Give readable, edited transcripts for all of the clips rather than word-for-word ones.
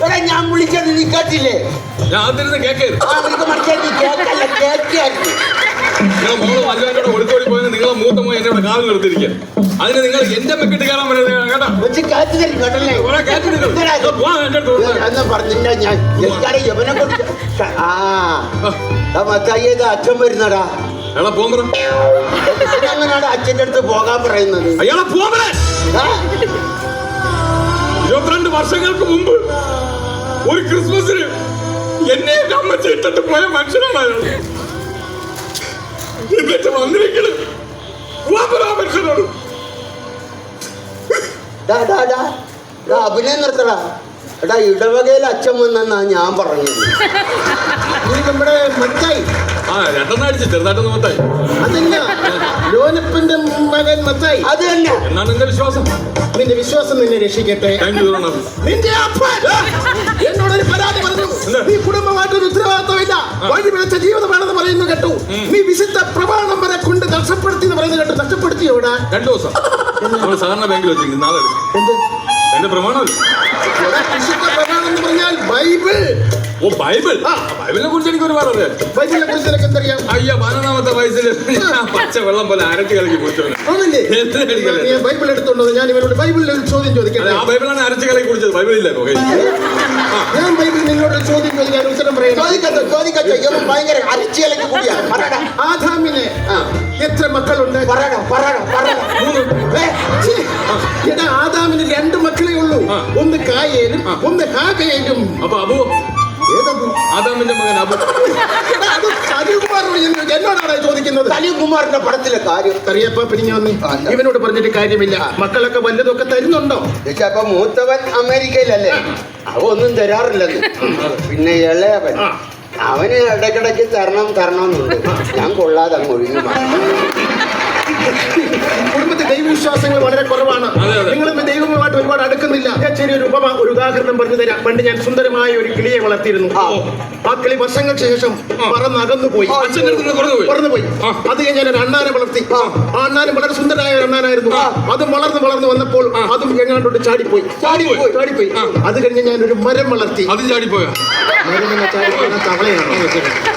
എടാ ഞാൻ വിളിച്ചത് നീ കേട്ടില്ലേ? ഞാൻ കേൾക്കരുത്. ഒളിച്ചോടി പോയത് നിങ്ങളെ മൂത്ത മോൻ എന്നെ കാലിൽ നിർത്തിയിരിക്കാൻ. അതിന് നിങ്ങൾ എന്റെ മെക്കിട്ട് കയറാൻ പറയുന്നത് കേട്ടാ. അച്ഛൻ വരുന്നടാ. അങ്ങനാണ് അച്ഛൻ്റെ അടുത്ത് പോകാൻ പറയുന്നത്. 22 വർഷങ്ങൾക്ക് മുമ്പ് ഒരു ക്രിസ്മസിന് എന്നെ അമ്മച്ച ഇട്ടിട്ട് പോയ മനുഷ്യനാണ് അയാൾ. എന്നിട്ട് വന്നിരിക്കുന്നത് മനുഷ്യനാണ്. അഭിനയം നിർത്തടാ. എടാ ഇടവകയിൽ അച്ഛൻ വന്നാ ഞാൻ പറഞ്ഞത്. നീ നമ്മുടെ മത്തായി രണ്ടെണ്ണടിച്ച് ചെറുതായിട്ടൊന്ന് മത്തായി. അതല്ല ലോനപ്പന്റെ മകൻ മത്തായി. അത് തന്നെ. എന്നാണ് എന്റെ വിശ്വാസം. നിന്റെ വിശ്വാസം നിന്നെ രക്ഷിക്കട്ടെ. നിന്റെ അപ്പൻ എന്നോടൊരു പരാതി പറഞ്ഞു. നീ കുടുംബമായിട്ടൊരു ഉത്തരവാദിത്വമില്ല, വഴി പിഴച്ച ജീവിതമാണെന്ന് പറയുന്നു കേട്ടു. നീ വിശുദ്ധ പ്രമാണം വരെ കൊണ്ട് നഷ്ടപ്പെടുത്തി എന്ന് പറയുന്നത് കേട്ടു. നഷ്ടപ്പെടുത്തിയോടാ? 2 ദിവസം നമ്മൾ സാധാരണ ബാങ്കിൽ വെച്ചിട്ടുണ്ട്. നാളെ എന്ത് എന്റെ പ്രമാണം? വിശുദ്ധ പ്രമാണം എന്ന് പറഞ്ഞാൽ ബൈബിൾ. ഓ ബൈബിൾ. ബൈബിളിനെ കുറിച്ച് എനിക്ക് ഒരുപാട് അറിയാം. ബൈബിളിനെ കുറിച്ച് എനിക്ക് എന്തറിയാം? 15-ാമത്തെ വയസ്സിൽ പച്ച വെള്ളം പോലെ അരച്ച് കലക്കി കുടിച്ചവന്. ബൈബിൾ എടുത്തോണ്ടോ? ഞാൻ ഇവരോട് ബൈബിളിൽ ഒരു ചോദ്യം ചോദിക്കാം. ആ ബൈബിളാണ് അരച്ച് കലക്കി കുടിച്ചത്. ബൈബിളില്ല. ഞാൻ ബൈബിൾ നിങ്ങളോട് ചോദ്യം ചോദിക്കാൻ ഉത്തരം പറയാം. ഭയങ്കര അരച്ച് കലക്കി കൂടിയാ. ആദാമിന് എത്ര മക്കളുണ്ട്? 3. എടാ ആദാമിന് 2 മക്കളേ ഉള്ളൂ. ഒന്ന് കായേലും ഒന്ന് ഹാബേലും. അപ്പൊ അബു ആദാമിന്റെ മകൻ അബു. എന്നോടാണ് ചോദിക്കുന്നത്. സലീംകുമാറിന്റെ പടത്തിലെ കാര്യം അറിയപ്പോ പിരിഞ്ഞു വന്നു. ഇവനോട് പറഞ്ഞിട്ട് കാര്യമില്ല. മക്കളൊക്കെ വല്ലതൊക്കെ തരുന്നുണ്ടോ? അപ്പൊ മൂത്തവൻ അമേരിക്കയിലല്ലേ, അവ ഒന്നും തരാറില്ലെന്ന്. പിന്നെ ഇളയവൻ അവന് ഇടയ്ക്കിടയ്ക്ക് തരണമെന്നുണ്ട്. ഞാൻ കൊള്ളാതെ അങ്ങ് ഒഴിഞ്ഞു. കുടുംബത്തിൽ ദൈവവിശ്വാസങ്ങൾ വളരെ കുറവാണ്. നിങ്ങൾ ദൈവവുമായിട്ട് ഒരുപാട് അടുക്കുന്നില്ല. ഞാൻ ചെറിയൊരു ഒരു ഉദാഹരണം പറഞ്ഞു തരാം. പണ്ട് ഞാൻ സുന്ദരമായ ഒരു കിളിയെ വളർത്തിയിരുന്നു. ആ കിളി വർഷങ്ങൾക്ക് ശേഷം പറന്നകന്നു പോയി. അത് ഞാൻ ഒരു അണ്ണാനെ വളർത്തി. ആ അണ്ണാനും വളരെ സുന്ദരമായ ഒരു അണ്ണാനായിരുന്നു. അതും വളർന്നു വന്നപ്പോൾ അതും എങ്ങാണ്ടോട്ട് ചാടിപ്പോയി. അത് കഴിഞ്ഞ് ഞാൻ ഒരു മരം വളർത്തി. അതും ചാടിപ്പോയ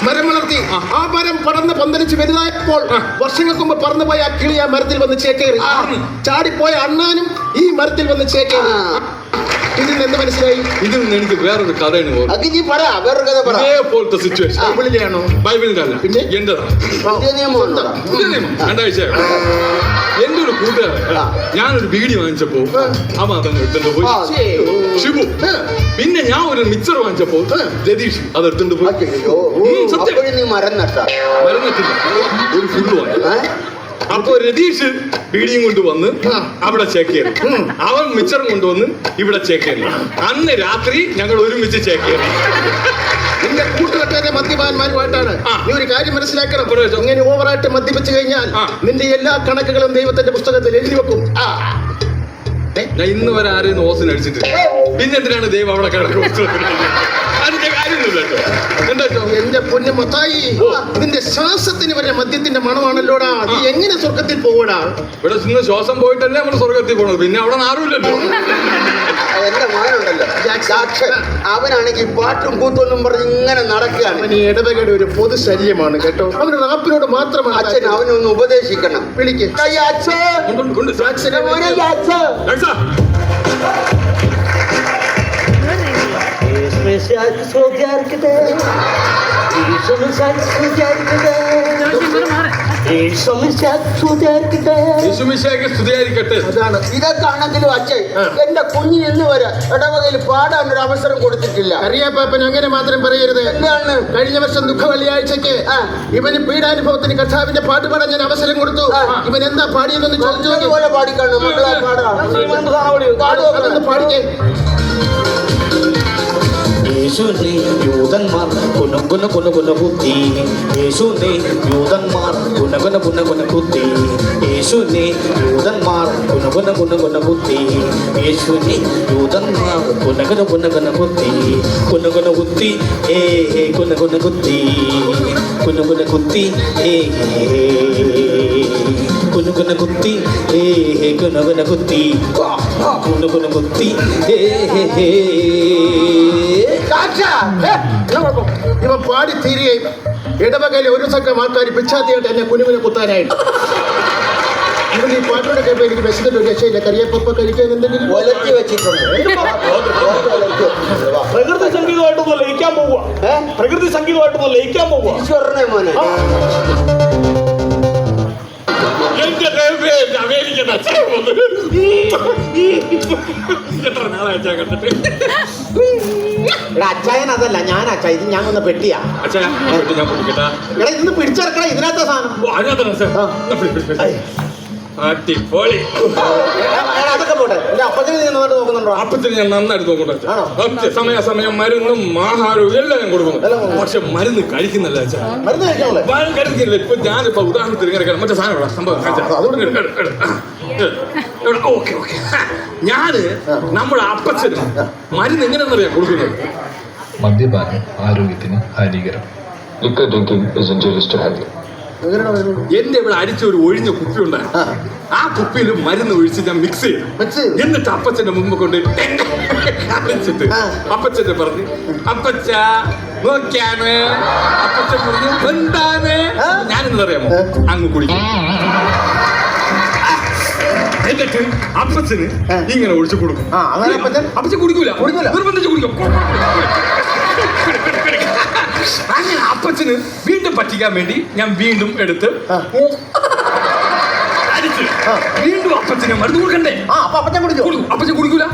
മരം വളർത്തി. ആ മരം പടർന്ന് പന്തലിച്ച് വലുതായപ്പോൾ വർഷങ്ങൾക്ക് മുമ്പ് പറന്നുപോയ ആ കിളി ആ മരത്തിൽ വന്ന് ചേക്കേറി. ചാടിപ്പോയ അണ്ണാനും ഈ മരത്തിൽ വന്ന് ചേക്കേറി. ഇതിൽ നിന്ന് മനസ്സിലായി? ഇതിൽ നിന്ന് എനിക്ക് വേറൊരു കഥയാണ്. വേറൊരു കഥ പറ. ഇതേപോലത്തെ സിറ്റുവേഷൻ ബൈബിളിലെയാണോ? ബൈബിളിന്റെ അല്ല, പിന്നെ എന്റേതാണ്. 2 ആഴ്ച എന്റെ ഒരു കൂട്ടുകാരൻ ഞാനൊരു ബീഡി വാങ്ങിച്ചപ്പോ അവൻ അതങ്ങ് എടുത്തോണ്ട് പോയി. ഷിബു. പിന്നെ ഞാൻ ഒരു മിക്സർ വാങ്ങിച്ചപ്പോ രതീഷ് അത് എടുത്തോണ്ട് പോയി. മരം നട്ടില്ല, ഒരു ഫുള്ള് വാങ്ങി. അപ്പൊ രതീഷ് ബീഡിയും കൊണ്ടുവന്ന് അവിടെ ചേക്കേറി. അവൻ മിച്ചറും കൊണ്ടുവന്ന് ഇവിടെ ചേക്കേറി. അന്ന് രാത്രി ഞങ്ങൾ ഒരുമിച്ച് ചേക്കേറി. നിന്റെ കൂട്ടുകെട്ടാതെ മദ്യപാന്മാരുമായിട്ടാണ്. നീ ഒരു കാര്യം മനസ്സിലാക്കണം. ഇങ്ങനെ ഓവറായിട്ട് മദ്യപിച്ചു കഴിഞ്ഞാൽ നിന്റെ എല്ലാ കണക്കുകളും ദൈവത്തിന്റെ പുസ്തകത്തിൽ എഴുതി വെക്കും. ഞാൻ ഇന്ന് വരെ ആരെയും ഓസിന് അടിച്ചിട്ടില്ല. പിന്നെ എന്തിനാണ് ദൈവം അവിടെ കണക്ക് പുസ്തകത്തിൽ? അതിന്റെ കാര്യമൊന്നുമില്ല. എന്റെ പൊന്നു മത്തായി, നിന്റെ ശ്വാസത്തിന് വരെ മദ്യത്തിന്റെ മണമാണല്ലോടാ. നീ എങ്ങനെ സ്വർഗത്തിൽ പോവടാ? ഇവിടെ നിന്ന് ശ്വാസം പോയിട്ടല്ലേ നമ്മൾ സ്വർഗത്തിൽ പോണത്. പിന്നെ അവിടെ ആരുമില്ലല്ലോ. എന്റെ മകനുണ്ടല്ലോ അവനാണെങ്കിൽ പാട്ടും കൂത്തൊന്നും പറഞ്ഞ് ഇങ്ങനെ നടക്കുകയാണ്. അവന് ഇടവകയുടെ ഒരു പൊതു ശല്യമാണ് കേട്ടോ. അവന് റാപ്പിനോട് മാത്രമാണ്. അച്ഛൻ അവനൊന്ന് ഉപദേശിക്കണം. വിളിക്ക്. അതാണ്. ഇതൊക്കെയാണെങ്കിലും അച്ഛൻ എന്റെ കുഞ്ഞിന് ഇന്ന് വരെ ഇടവകയിൽ പാടാൻ ഒരു അവസരം കൊടുത്തിട്ടില്ല. അറിയാപ്പാപ്പൻ അങ്ങനെ മാത്രം പറയരുത്. എന്താണ്? കഴിഞ്ഞ വർഷം ദുഃഖ വെള്ളിയാഴ്ചക്ക് ഇവന് പീഡാനുഭവത്തിന് കർത്താവിന്റെ പാട്ട് പാടാൻ ഞാൻ അവസരം കൊടുത്തു. ഇവൻ എന്താ പാടിയതെന്ന് ചോദിച്ചു. പാടിക്കാണോ മക്കളെ? പാടാ പാടിക്കേ. യേശുവിനെ യൂതന്മാർ കുനകുന കുത്തി. യേശുവിനെ യൂതന്മാർ കുനകുന കുത്തി. യേശുവിനെ യൂതന്മാർ കുനകുന കുത്തി. യേശുവിനെ യൂതന്മാർ കുനകുന കുത്തി. കുത്തി. കുനകുന കുത്തി. കുനുകുന കുത്തി കുനുകുന കുത്തി കുനുകുന കുത്തി കുനുകുന കുത്തി ഇവൻ പാടി തീരുകയും ഇടവകയിലെ ഒരു സംഘം ആൾക്കാർ പിച്ചാത്തിയായിട്ട് എന്നെ കുനുകുനെ കുത്താനായിട്ട്. ഇവൻ ഈ പാട്ടോടെ കേൾപ്പോൾ എനിക്ക് വിശന്നിട്ട് ഒരു രക്ഷയില്ല. കറിയപ്പ കഴിക്കാൻ എന്തെങ്കിലും ഒലത്തി വെച്ചിട്ടുണ്ട്. പ്രകൃതി സംഗീതമായിട്ടൊന്ന് ലയിക്കാൻ പോവുക. പ്രകൃതി സംഗീതമായിട്ടൊന്ന് ലയിക്കാൻ പോവുക. ഈശ്വരനെ മോനെ എന്റെ ദൈവമേ, അമേരിക്കൻ അച്ഛൻ വന്നു. എത്ര നാളെ അച്ഛാ കണ്ടിട്ട്. അച്ചായൻ അതല്ല, ഞാൻ അച്ചായ. ഇത് ഞാൻ വന്ന പെട്ടിയാ. അച്ഛാ ഞാൻ പിടിക്കട്ടാ. എടാ ഇന്ന് പിടിച്ചെടുക്കണ ഇതിനകത്ത സാധനം. അടിപൊളി. അതൊക്കെ പോട്ടെ. എന്റെ അപ്പത്തിന് നീ നന്നായിട്ട് നോക്കുന്നുണ്ടോ? അപ്പത്തിന് ഞാൻ നന്നായിട്ട് നോക്കണ്ട. സമയാസമയം മരുന്നും ആഹാരവും എല്ലാം ഞാൻ കൊടുക്കുന്നു. പക്ഷെ മരുന്ന് കഴിക്കുന്നില്ല അച്ഛാ. മരുന്ന് കഴിക്കാമല്ലേ? കഴിക്കുന്നില്ല. ഇപ്പൊ ഞാനിപ്പോ ഉദാഹരണത്തിന് ഇങ്ങനെ മറ്റേ സാധനം സംഭവം ഓക്കെ ഓക്കെ. ഞാന് നമ്മുടെ അപ്പച്ചനും മരുന്ന് എങ്ങനെയാണെന്നറിയാം കൊടുക്കുന്നത്. മദ്യപാനം ആരോഗ്യത്തിന് ഹാനികരം. Liquor drinking is injurious to health. എന്റെ ഇവിടെ അരിച്ച ഒരു ഒഴിഞ്ഞ കുപ്പി ഉണ്ടായിരുന്നു. ആ കുപ്പിയിൽ മരുന്ന് ഒഴിച്ച് ഞാൻ മിക്സ് ചെയ്തു. എന്നിട്ട് അപ്പച്ചന്റെ മുമ്പ് കൊണ്ട് കാണിച്ചിട്ട് അപ്പച്ചന്റെ പറഞ്ഞു, അപ്പച്ച നോക്കിയാണ്. അപ്പച്ചൻ പറഞ്ഞു എന്താണ്? ഞാനെന്ന് പറയാമോ? അങ്ങ് കുടിക്കും. എന്നിട്ട് അപ്പച്ചന് ഇങ്ങനെ ഒഴിച്ചു കൊടുക്കും. അപ്പച്ചൻ കുടിക്കൂല, നിർബന്ധിച്ച് കുടിക്കും. അങ്ങനെ അപ്പച്ചന് വീണ്ടും പറ്റിക്കാൻ വേണ്ടി ഞാൻ വീണ്ടും എടുത്ത് അടിച്ച് വീണ്ടും അപ്പച്ചന് മരുന്ന് കൊടുക്കണ്ടേ? അപ്പച്ചൻ കുടിക്കോ? അപ്പച്ചൻ കുടിക്കൂല.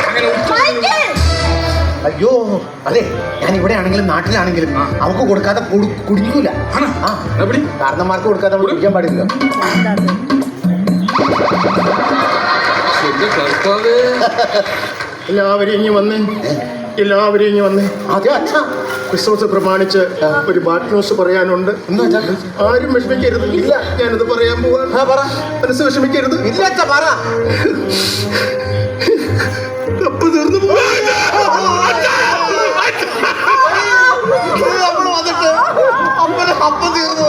അങ്ങനെ അയ്യോ അതെ, ഞാൻ ഇവിടെ ആണെങ്കിലും നാട്ടിലാണെങ്കിലും അവർക്ക് കൊടുക്കാതെ കുടിക്കൂല. കാരണന്മാർക്ക് കൊടുക്കാതെ നമ്മൾ കുടിക്കാൻ പാടില്ല. എല്ലാവരും ഇനി വന്നേ, എല്ലാവരും ഇനി വന്നേ. അതെ അച്ഛാ, ക്രിസ്മസ് പ്രമാണിച്ച് ഒരു ബാഡ് ന്യൂസ് പറയാനുണ്ട്. ആരും വിഷമിക്കരുത്. ഇല്ല, ഞാനത് പറയാൻ പോവാ. പറ. മനസ്സ് വിഷമിക്കരുത്. ഇല്ല അച്ഛാ, പറ. കപ്പ് തീർന്നു പോവാ. നമ്മൾ വന്നിട്ട് അപ്പം തീർന്നു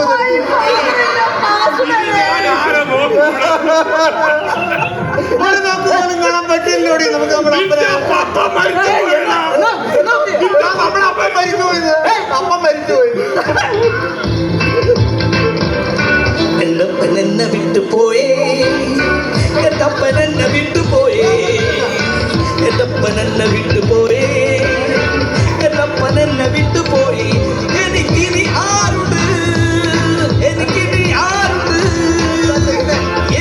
കാണാൻ പറ്റില്ലോടി. നമുക്ക് നമ്മളപ്പം മരിച്ചു പോയത്. അപ്പം മരിച്ചു പോയത്. എന്നെ വിട്ടുപോയേ, എന്നെ വിട്ടുപോയേ, എന്നെ വിട്ടുപോയേ, എന്നെ വിട്ടുപോയി. എനിക്കിനി ആരുണ്ട്, എനിക്കിനി ആരുണ്ട്,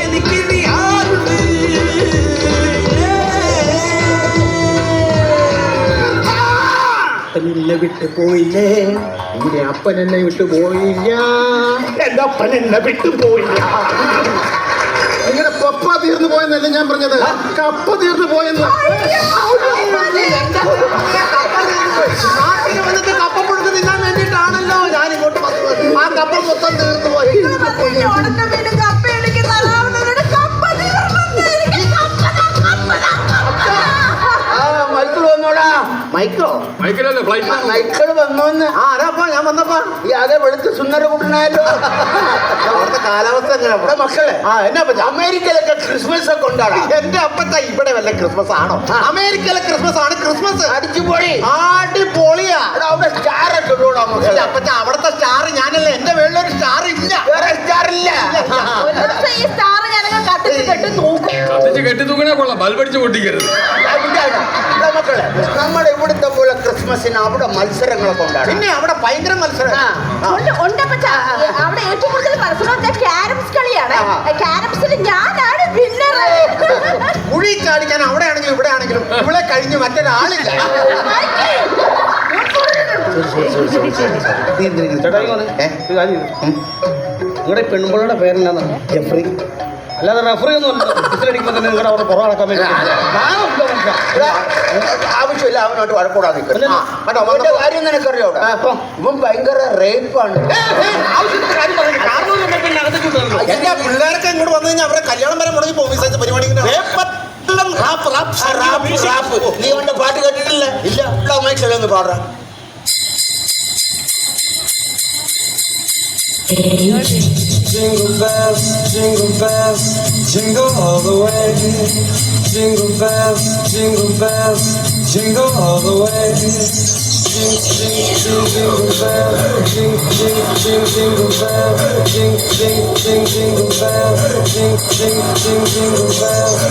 എനിക്കിനി ആരുണ്ട്. എന്നെ വിട്ടു പോയില്ലേ, എന്റെ അപ്പൻ എന്നെ വിട്ടു പോയില്ല, എന്റെ അപ്പൻ എന്നെ വിട്ടു പോയില്ല. നിങ്ങളുടെ പപ്പ തീർന്നു പോയെന്നല്ല ഞാൻ പറഞ്ഞത്, കപ്പ തീർന്നു പോയെന്ന്. നാട്ടിൽ വന്നിട്ട് കപ്പ പുഴുക്ക് തിന്നാൻ വേണ്ടിയിട്ടാണല്ലോ ഞാൻ ഇങ്ങോട്ട് വന്നത്. ആ കപ്പ മൊത്തം തീർന്നു പോയി. മൈക്കിൾ വന്നോടാ. മൈക്കിളല്ലേ ഫ്ലൈറ്റ്? മൈക്കിൾ വന്നോന്ന്. ആരാപ്പാ? ഞാൻ വന്നപ്പാ ഈ അതേ വെളുത്ത് സുന്ദര കൂട്ടനായല്ലോ. അവിടുത്തെ കാലാവസ്ഥ എങ്ങനെ മക്കളെ? എന്നാ അമേരിക്കയിലൊക്കെ ക്രിസ്മസ് ഒക്കെ ഉണ്ടാണ്. എന്റെ അപ്പത്ത ഇവിടെ വല്ല ക്രിസ്മസ് ആണോ? അമേരിക്കയിലെ ക്രിസ്മസ് ആണ് ക്രിസ്മസ്. അടിച്ചുപൊളി, അടിപൊളിയാ. അവിടെ സ്റ്റാർ ഒക്കെ ഉള്ളൂടാ മക്കളെ. അപ്പച്ച അവിടുത്തെ സ്റ്റാർ ഞാനല്ലേ. എന്റെ വീട്ടിലൊരു സ്റ്റാർ ഇല്ല, വേറെ സ്റ്റാർ ഇല്ല. കത്തിച്ച് കെട്ടി തൂക്കണേ കൊള്ളാം, ബൾബടിച്ച് പൊട്ടിക്കരുത്. മക്കളെ നമ്മുടെ ഇവിടുത്തെ പോലെ ക്രിസ്മസിന് അവിടെ മത്സരങ്ങളൊക്കെ ഉണ്ടാകും. പിന്നെ അവിടെ ഭയങ്കര മത്സരം അവിടെ ഏറ്റവും കൂടുതൽ മത്സരം ക്യാരംസ് കളിയാണ്. ക്യാരംസിൽ ഞാനാണ് വിന്നർ. കുഴി ചാടിക്കാൻ അവിടെ ആണെങ്കിലും ഇവിടെ ആണെങ്കിലും ഇവിടെ കഴിഞ്ഞ് മറ്റൊരാളില്ല. നിങ്ങളുടെ പെൺപിള്ളയുടെ പേരെന്താണ്? ജെഫ്രി. അല്ലാതെ റെഫറി ഒന്നും അടിക്കുമ്പോൾ തന്നെ നിങ്ങളുടെ അവിടെ പുറം നടക്കാൻ വേണ്ടി ആവശ്യമില്ല. അവനോട്ട് വഴക്കൂടാതെ കാര്യം നിനക്കറിയോ? ഇവൻ ഭയങ്കര റേപ്പാണ്. എല്ലാ പിള്ളേർക്ക് ഇങ്ങോട്ട് വന്നു കഴിഞ്ഞാൽ അവരെ കല്യാണം വരെ മുടങ്ങി പോകും. പരിപാടി നീ അവന്റെ പാട്ട് കേട്ടിട്ടില്ല? ഇല്ല. ഒന്ന് പാടാ. jingle all the way. Jingle bells, jingle all the way. Jingle bells, jingle bells, jingle bells, jingle bells.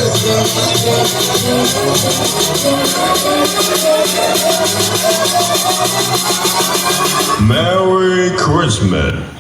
Merry Christmas.